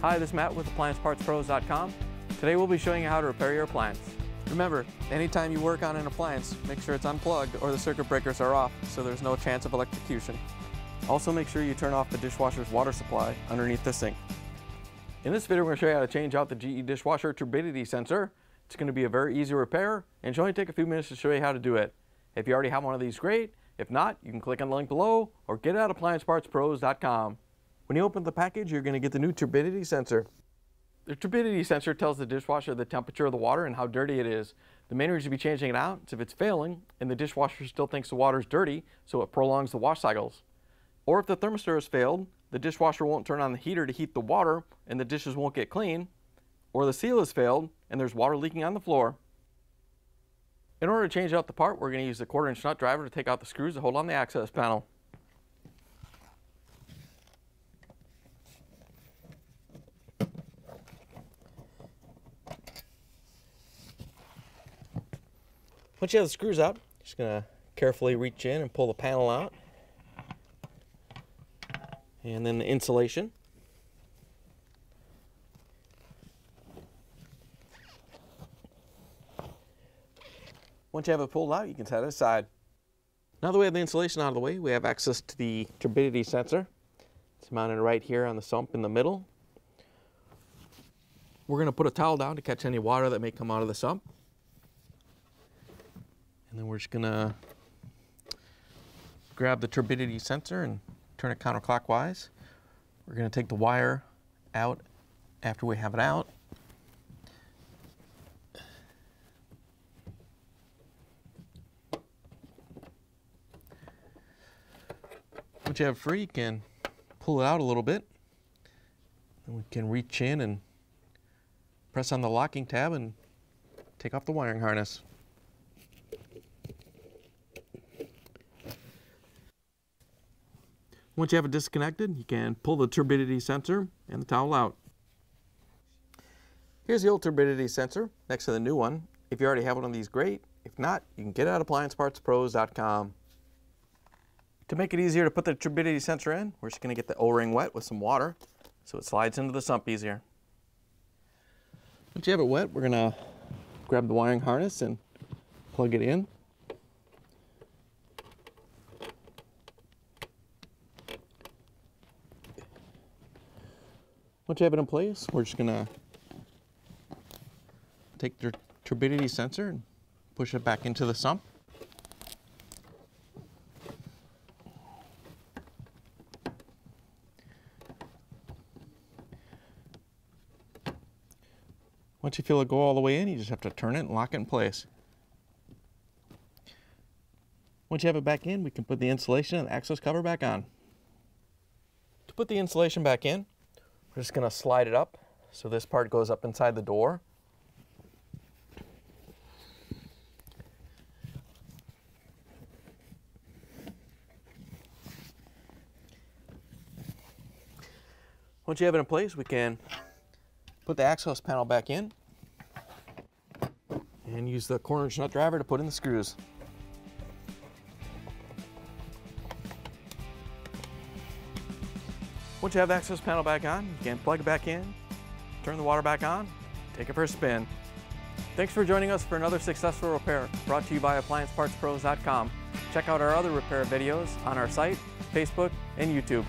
Hi, this is Matt with AppliancePartsPros.com. Today we'll be showing you how to repair your appliance. Remember, anytime you work on an appliance, make sure it's unplugged or the circuit breakers are off so there's no chance of electrocution. Also make sure you turn off the dishwasher's water supply underneath the sink. In this video we're going to show you how to change out the GE Dishwasher Turbidity Sensor. It's going to be a very easy repair and should only take a few minutes to show you how to do it. If you already have one of these, great. If not, you can click on the link below or get it at AppliancePartsPros.com. When you open the package, you're going to get the new turbidity sensor. The turbidity sensor tells the dishwasher the temperature of the water and how dirty it is. The main reason to be changing it out is if it's failing and the dishwasher still thinks the water is dirty, so it prolongs the wash cycles. Or if the thermistor has failed, the dishwasher won't turn on the heater to heat the water and the dishes won't get clean. Or the seal has failed and there's water leaking on the floor. In order to change out the part, we're going to use the 1/4-inch nut driver to take out the screws that hold on the access panel. Once you have the screws out, just going to carefully reach in and pull the panel out. And then the insulation. Once you have it pulled out, you can set it aside. Now that we have the insulation out of the way, we have access to the turbidity sensor. It's mounted right here on the sump in the middle. We're going to put a towel down to catch any water that may come out of the sump. And then we're just going to grab the turbidity sensor and turn it counterclockwise. We're going to take the wire out after we have it out. Once you have it free, you can pull it out a little bit. And we can reach in and press on the locking tab and take off the wiring harness. Once you have it disconnected, you can pull the turbidity sensor and the towel out. Here's the old turbidity sensor next to the new one. If you already have one of these, great. If not, you can get it at AppliancePartsPros.com. To make it easier to put the turbidity sensor in, we're just going to get the O-ring wet with some water so it slides into the sump easier. Once you have it wet, we're going to grab the wiring harness and plug it in. Once you have it in place, we're just going to take the turbidity sensor and push it back into the sump. Once you feel it go all the way in, you just have to turn it and lock it in place. Once you have it back in, we can put the insulation and the access cover back on. To put the insulation back in, we're just going to slide it up so this part goes up inside the door. Once you have it in place, we can put the access panel back in and use the 1/4-inch nut driver to put in the screws. Once you have the access panel back on, you can plug it back in, turn the water back on, take it for a spin. Thanks for joining us for another successful repair brought to you by AppliancePartsPros.com. Check out our other repair videos on our site, Facebook, and YouTube.